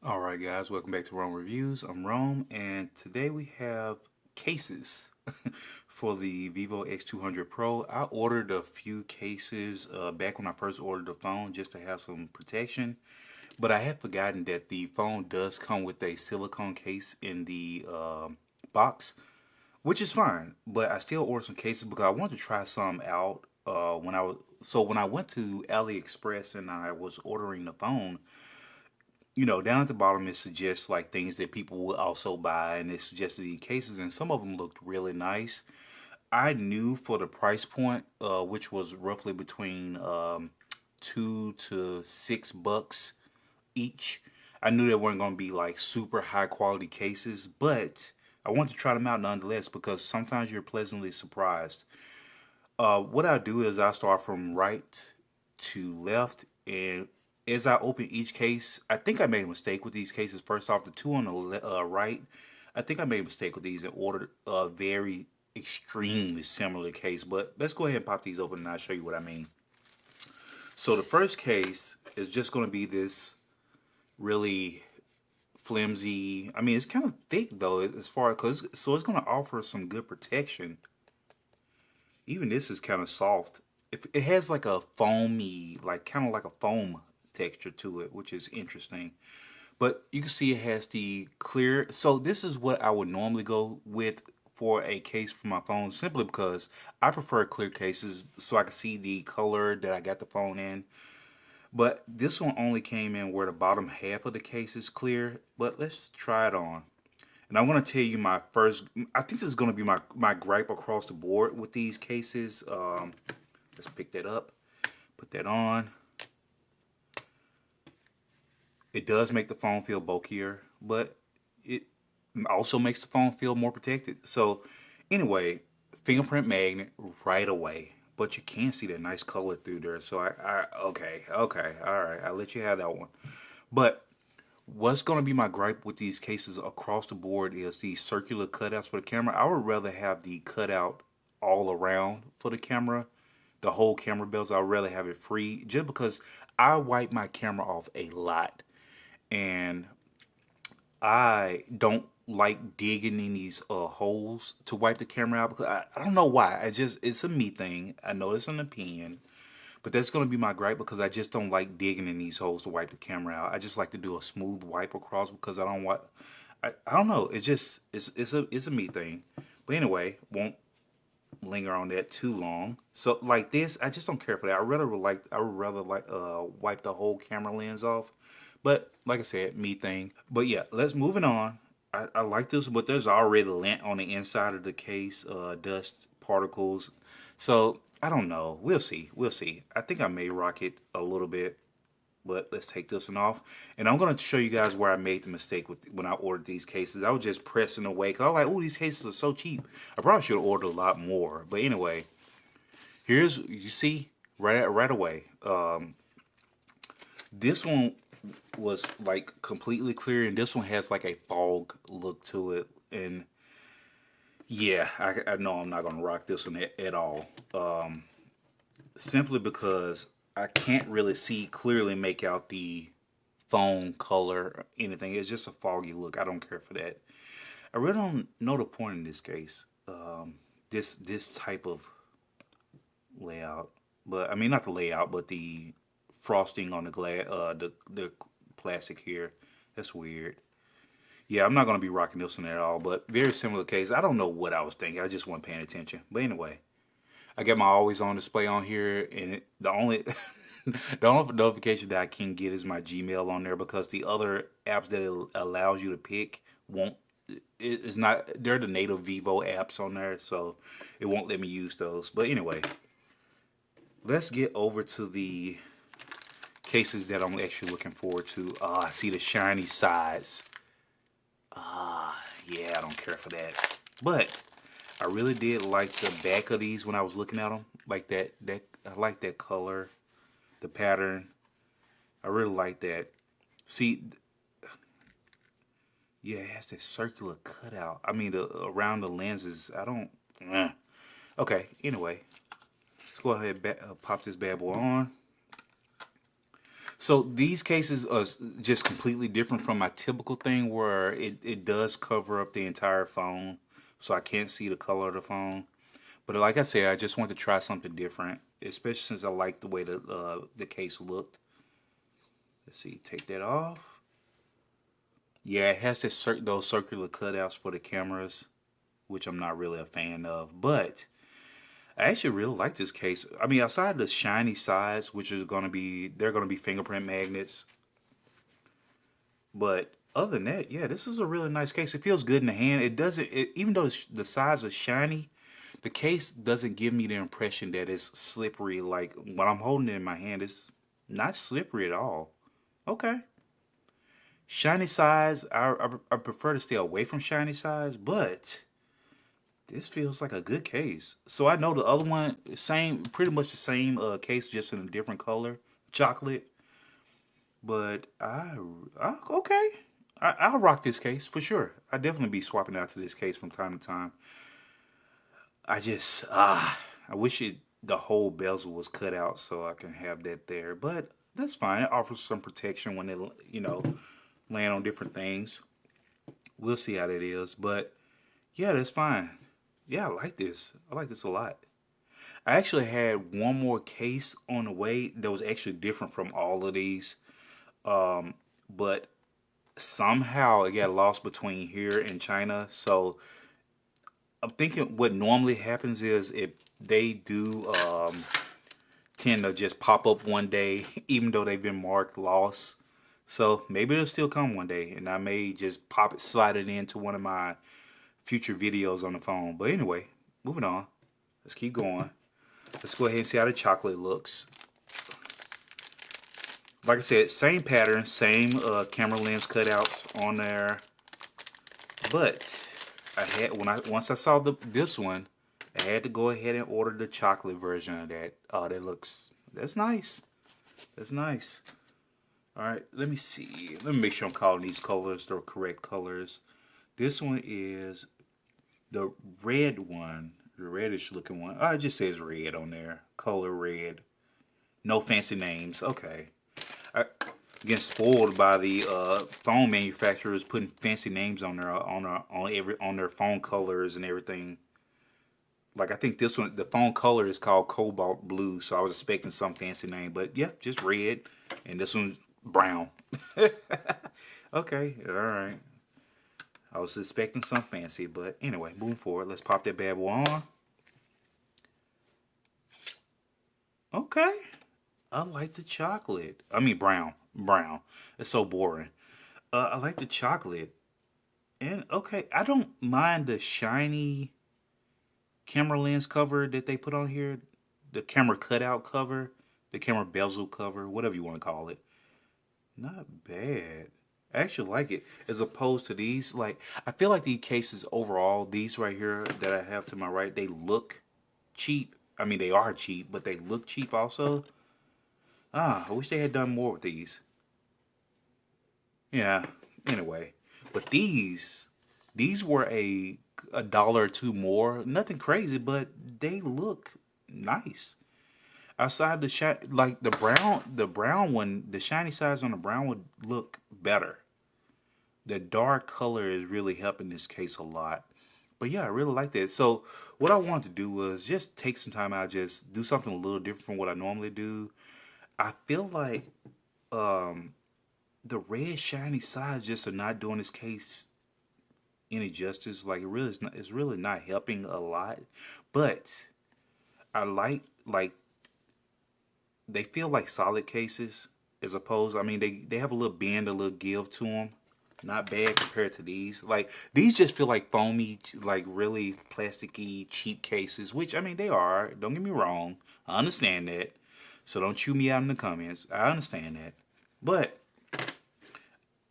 Alright guys, welcome back to Rome Reviews. I'm Rome, and today we have cases for the Vivo X200 Pro. I ordered a few cases back when I first ordered the phone just to have some protection, but I had forgotten that the phone does come with a silicone case in the box, which is fine, but I still ordered some cases because I wanted to try some out when I went to AliExpress and I was ordering the phone. Down at the bottom it suggests like things that people will also buy, and it suggested the cases, and some of them looked really nice. I knew for the price point, which was roughly between $2 to $6 each. I knew they weren't going to be like super high quality cases, but I wanted to try them out nonetheless because sometimes you're pleasantly surprised. What I do is I start from right to left, and as I open each case, I think I made a mistake with these cases. First off, the two on the right, I think I made a mistake with these and ordered a very extremely similar case. But let's go ahead and pop these open and I'll show you what I mean. So the first case is just going to be this really flimsy. I mean, it's kind of thick though, as far as so it's going to offer some good protection. Even this is kind of soft. If it has like a foamy, like kind of like a foam texture to it, which is interesting. But you can see it has the clear. So this is what I would normally go with for a case for my phone, simply because I prefer clear cases so I can see the color that I got the phone in. But this one only came in where the bottom half of the case is clear. But let's try it on. And I'm going to tell you my first, I think this is going to be my gripe across the board with these cases. Let's pick that up, put that on. It does make the phone feel bulkier, but it also makes the phone feel more protected. So anyway, fingerprint magnet right away. But you can see that nice color through there. So okay, all right, I'll let you have that one. But what's going to be my gripe with these cases across the board is the circular cutouts for the camera. I would rather have the cutout all around for the camera, the whole camera bells. I'd rather have it free, just because I wipe my camera off a lot, and I don't like digging in these holes to wipe the camera out because I don't know why. It's a me thing. I know it's an opinion, but that's gonna be my gripe because I just don't like digging in these holes to wipe the camera out. I just like to do a smooth wipe across because I don't want. I don't know. It's a me thing. But anyway, won't linger on that too long. So like this, I just don't care for that. I would rather like wipe the whole camera lens off. But like I said, me thing. But yeah, let's moving on. I like this, but there's already lint on the inside of the case, dust particles. So I don't know. We'll see. We'll see. I think I may rock it a little bit, but let's take this one off. And I'm going to show you guys where I made the mistake with when I ordered these cases. I was just pressing away because I was like, oh, these cases are so cheap. I probably should have ordered a lot more. But anyway, you see, right away. This one was like completely clear, and this one has like a fog look to it. And yeah, I know I'm not going to rock this one at all. Simply because I can't really see clearly make out the phone color or anything. It's just a foggy look. I don't care for that. I really don't know the point in this case. This type of layout, but I mean not the layout, but the frosting on the glass, the plastic here. That's weird. Yeah, I'm not gonna be rocking this one at all. But very similar case. I don't know what I was thinking. I just wasn't paying attention. But anyway, I got my always on display on here, and the only the only notification that I can get is my Gmail on there because the other apps that it allows you to pick won't. It's not. They're the native Vivo apps on there, so it won't let me use those. But anyway, let's get over to the cases that I'm actually looking forward to. I see the shiny sides. Yeah, I don't care for that. But I really did like the back of these when I was looking at them. Like that I like that color, the pattern. I really like that. See, yeah, it has that circular cutout. I mean, around the lenses. I don't. Okay. Anyway, let's go ahead and pop this bad boy on. So these cases are just completely different from my typical thing where it does cover up the entire phone, so I can't see the color of the phone. But like I said, I just want to try something different, especially since I like the way the case looked. Let's see, take that off. Yeah, it has those circular cutouts for the cameras, which I'm not really a fan of. But I actually really like this case. I mean, outside the shiny sides, which is they're gonna be fingerprint magnets. But other than that, yeah, this is a really nice case. It feels good in the hand. Even though the sides are shiny, the case doesn't give me the impression that it's slippery. Like when I'm holding it in my hand, it's not slippery at all. Okay. Shiny sides, I prefer to stay away from shiny sides, but this feels like a good case. So I know the other one, pretty much the same case, just in a different color, chocolate. But okay, I'll rock this case for sure. I definitely be swapping out to this case from time to time. I wish the whole bezel was cut out so I can have that there, but that's fine. It offers some protection when it land on different things. We'll see how that is, but yeah, that's fine. Yeah, I like this. I like this a lot. I actually had one more case on the way that was actually different from all of these, but somehow it got lost between here and China. So I'm thinking what normally happens is if they do tend to just pop up one day, even though they've been marked lost. So maybe it'll still come one day, and I may just slide it into one of my future videos on the phone. But anyway, moving on. Let's keep going. Let's go ahead and see how the chocolate looks. Like I said, same pattern, same camera lens cutouts on there. But once I saw this one, I had to go ahead and order the chocolate version of that. Oh, that's nice. That's nice. All right, let me see. Let me make sure I'm calling these colors the correct colors. This one is the red one, the reddish looking one. Oh, it just says red on there. Color red. No fancy names. Okay. I getting spoiled by the phone manufacturers putting fancy names on their phone colors and everything. Like I think this one, the phone color is called cobalt blue, so I was expecting some fancy name, but yeah, just red, and this one's brown. Okay, all right. I was expecting some fancy, but anyway, moving forward, let's pop that bad boy on. Okay, I like the chocolate. I mean brown. It's so boring. I like the chocolate, and okay, I don't mind the shiny camera lens cover that they put on here, the camera cutout cover, the camera bezel cover, whatever you want to call it. Not bad. I actually like it as opposed to these. Like I feel like these cases overall, these right here that I have to my right, they look cheap. I mean, they are cheap, but they look cheap also. I wish they had done more with these. Yeah. Anyway, but these were a dollar or two more. Nothing crazy, but they look nice. Outside like the brown one, the shiny sides on the brown would look better. The dark color is really helping this case a lot. But yeah, I really like that. So what I wanted to do was just take some time out, just do something a little different from what I normally do. I feel like um, the red shiny sides just are not doing this case any justice. Like it's really not helping a lot. But I like they feel like solid cases as opposed. I mean, they have a little bend, a little give to them. Not bad compared to these. Like these just feel like foamy, like really plasticky, cheap cases. Which I mean, they are. Don't get me wrong. I understand that. So don't chew me out in the comments. I understand that. But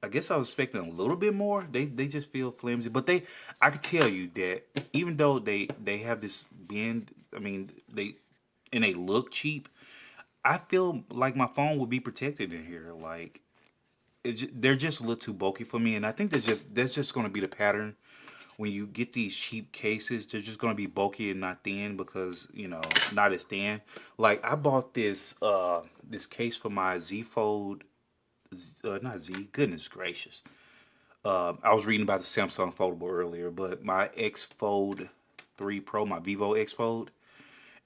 I guess I was expecting a little bit more. They just feel flimsy. But I could tell you that even though they have this bend, I mean they look cheap. I feel like my phone would be protected in here. Like they're just a little too bulky for me, and I think that's just going to be the pattern when you get these cheap cases, they're just gonna be bulky and not thin because not as thin. Like I bought this case for my Z Fold, not Z. Goodness gracious. I was reading about the Samsung foldable earlier, but my X Fold 3 Pro, my Vivo X Fold,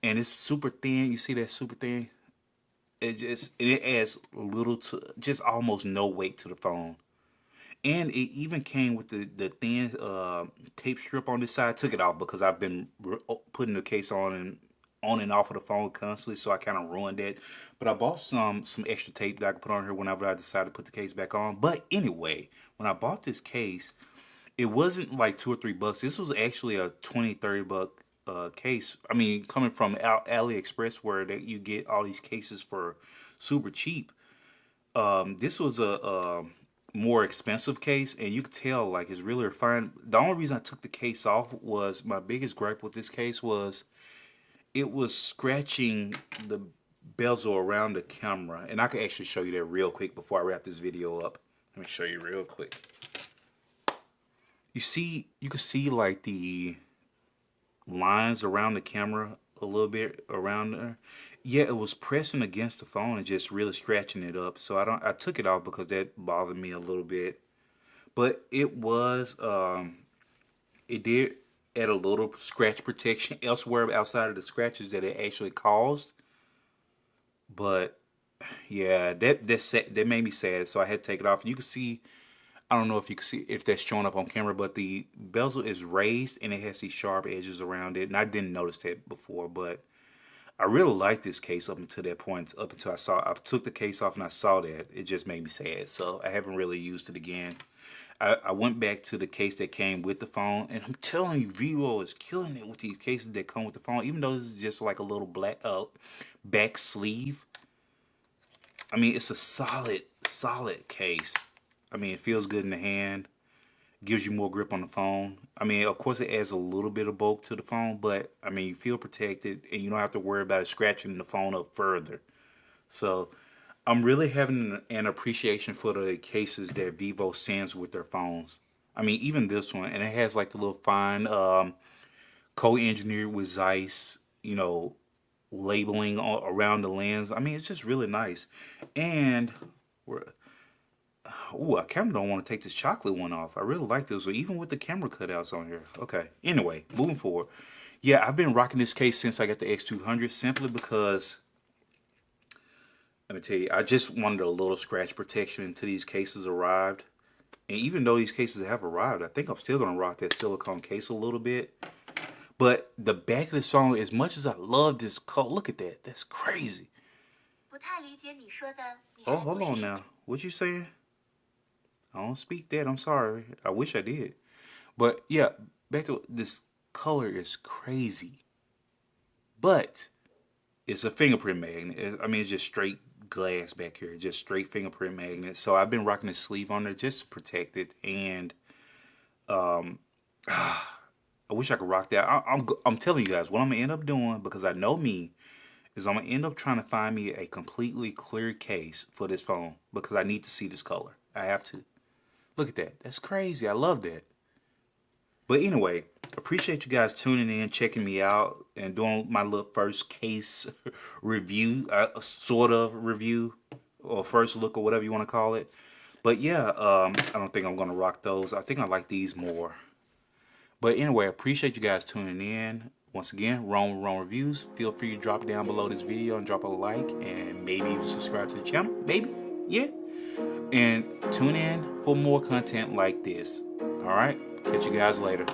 and it's super thin. You see that super thin? It adds little to just almost no weight to the phone. And it even came with the thin tape strip on this side. I took it off because I've been putting the case on and off of the phone constantly, so I kind of ruined it. But I bought some extra tape that I could put on here whenever I decide to put the case back on. But anyway, when I bought this case, it wasn't like $2 or $3. This was actually a 20-30 buck case. I mean, coming from AliExpress, where you get all these cases for super cheap. This was a more expensive case, and you could tell like it's really refined. The only reason I took the case off was my biggest gripe with this case was it was scratching the bezel around the camera, and I could actually show you that real quick before I wrap this video up. Let me show you real quick. You can see like the lines around the camera a little bit around there. Yeah, it was pressing against the phone and just really scratching it up. So I took it off because that bothered me a little bit. But it did add a little scratch protection elsewhere outside of the scratches that it actually caused. But yeah, that made me sad. So I had to take it off. And you can see, I don't know if you can see if that's showing up on camera, but the bezel is raised and it has these sharp edges around it. And I didn't notice that before, but I really liked this case up until that point. Up until I took the case off and I saw that, it just made me sad. So I haven't really used it again. I went back to the case that came with the phone, and I'm telling you, Vivo is killing it with these cases that come with the phone. Even though this is just like a little black back sleeve, I mean it's a solid case. I mean it feels good in the hand, gives you more grip on the phone. I mean, of course, it adds a little bit of bulk to the phone, but I mean, you feel protected and you don't have to worry about it scratching the phone up further. So, I'm really having an appreciation for the cases that Vivo sends with their phones. I mean, even this one, and it has like the little fine co-engineered with Zeiss, labeling around the lens. I mean, it's just really nice. And we're I kind of don't want to take this chocolate one off. I really like this one, even with the camera cutouts on here. Okay, anyway, moving forward. Yeah, I've been rocking this case since I got the X200 simply because, let me tell you, I just wanted a little scratch protection until these cases arrived. And even though these cases have arrived, I think I'm still going to rock that silicone case a little bit. But the back of this phone, as much as I love this color, look at that. That's crazy. Oh, hold on now. What you saying? I don't speak that. I'm sorry. I wish I did. But yeah, back to this color is crazy. But it's a fingerprint magnet. I mean, it's just straight glass back here. Just straight fingerprint magnet. So I've been rocking this sleeve on there just to protect it. And I wish I could rock that. I'm telling you guys what I'm going to end up doing, because I know me, is I'm going to end up trying to find me a completely clear case for this phone, because I need to see this color. I have to. Look at that. That's crazy. I love that. But anyway, appreciate you guys tuning in, checking me out, and doing my little first case review, sort of review, or first look, or whatever you want to call it. But yeah, I don't think I'm going to rock those. I think I like these more. But anyway, appreciate you guys tuning in. Once again, Wrong Reviews. Feel free to drop down below this video and drop a like, and maybe even subscribe to the channel. Maybe. Yeah. And tune in for more content like this. Alright? Catch you guys later.